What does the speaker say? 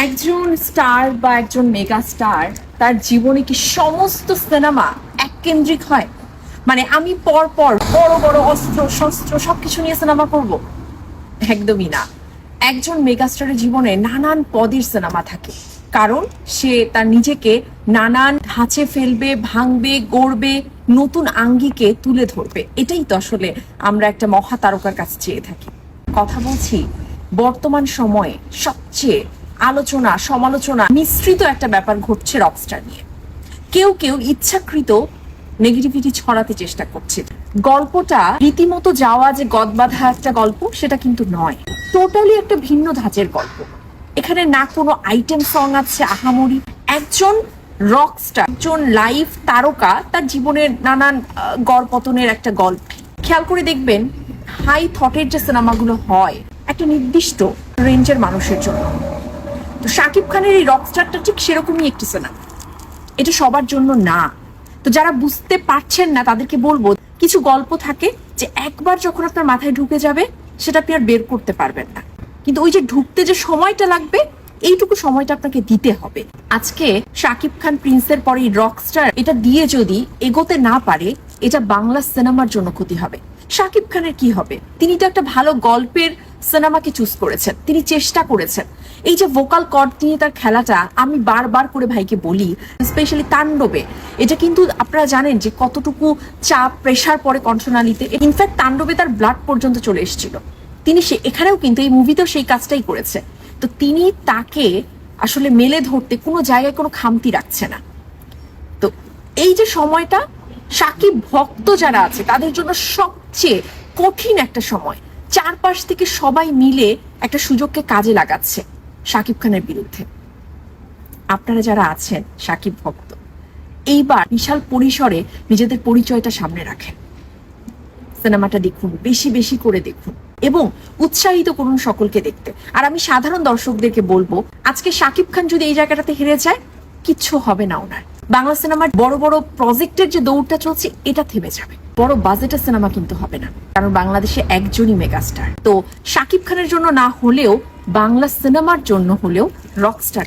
একজন স্টার বা একজন মেগা স্টার তার জীবনে কি সমস্ত সিনেমা এককেন্দ্রিক হয়? মানে আমি পর পর বড় বড় অস্ত্র শস্ত্র সবকিছু নিয়ে সিনেমা করব? একদমই না। একজন মেগাস্টারের জীবনে নানান পদের সিনেমা থাকে, কারণ সে তার নিজেকে নানান ধাঁচে ফেলবে, ভাঙবে, গড়বে, নতুন আঙ্গিকে তুলে ধরবে। এটাই তো আসলে আমরা একটা মহাতারকার কাছে চেয়ে থাকি। কথা বলছি বর্তমান সময়ে সবচেয়ে আলোচনা সমালোচনা মিশ্রিত একটা ব্যাপার ঘটছে রকস্টার নিয়ে। কেউ কেউ ইচ্ছাকৃত নেগেটিভিটি ছড়াতে চেষ্টা করছে। গল্পটা রীতিমতো যাওয়া যে গদবাঁধা একটা গল্প সেটা কিন্তু নয়, টোটালি একটা ভিন্ন ধাঁচের গল্প। এখানে না কোনো আইটেম সং আছে আহামরি। একজন রকস্টার, একজন লাইভ তারকা, তার জীবনের নানান গড়পতনের একটা গল্প। খেয়াল করে দেখবেন হাই থটের যে সিনেমাগুলো হয় একটা নির্দিষ্ট রেঞ্জের মানুষের জন্য। তো শাকিব খানের এই রকস্টারটা ঠিক সেরকমই একটি সিনেমা, এটা সবার জন্য না। তো যারা বুঝতে পারছেন না তাদেরকে বলবো, কিছু গল্প থাকে যে একবার যখন আপনার মাথায় ঢুকে যাবে সেটা আপনি আর বের করতে পারবেন না, কিন্তু ওই যে ঢুকতে যে সময়টা লাগবে এইটুকু সময়টা আপনাকে দিতে হবে। আজকে শাকিব খান প্রিন্সের পরে রকস্টার এটা দিয়ে যদি এগোতে না পারে, এটা বাংলা সিনেমার জন্য ক্ষতি হবে। শাকিব খানের কি হবে? তিনি তো একটা ভালো গল্পের সিনেমাকে চুজ করেছেন, তিনি চেষ্টা করেছেন। এই যে ভোকাল কর্ড নিয়ে তার খেলাটা, আমি বারবার করে ভাইকে বলি, স্পেশালি তাণ্ডবে, এটা কিন্তু আপনারা জানেন যে কতটুকু চাপ প্রেশার পরে কণ্ঠনালীতে। ইনফ্যাক্ট তাণ্ডবে তার ব্লাড পর্যন্ত চলে এসেছিল। তিনি এখানেও কিন্তু এই মুভিতেও সেই কাজটাই করেছে। তো তিনি তাকে আসলে মেলে ধরতে কোনো জায়গায় কোনো খামতি রাখছে না। তো এই যে সময়টা শাকিব ভক্ত যারা আছে তাদের জন্য সবচেয়ে কঠিন একটা সময়। চারপাশ থেকে সবাই মিলে একটা সুযোগকে কাজে লাগাচ্ছে শাকিব খানের বিরুদ্ধে। আপনারা যারা আছেন শাকিব ভক্ত, এইবার বিশাল পরিসরে নিজেদের পরিচয়টা সামনে রাখেন। সিনেমাটা দেখুন, বেশি বেশি করে দেখুন এবং উৎসাহিত করুন সকলকে দেখতে। আর আমি সাধারণ দর্শকদেরকে বলবো, আজকে শাকিব খান যদি এই জায়গাটাতে হেরে যায়, কিচ্ছু হবে না ওনার। বাংলা সিনেমার বড় বড় প্রজেক্টের যে দৌড়টা চলছে এটা থেমে যাবে। বড় বাজেটের সিনেমা কিন্তু হবে না, কারণ বাংলাদেশে একজনই মেগাস্টার। তো শাকিব খানের জন্য না হলেও বাংলা সিনেমার জন্য হলেও রকস্টার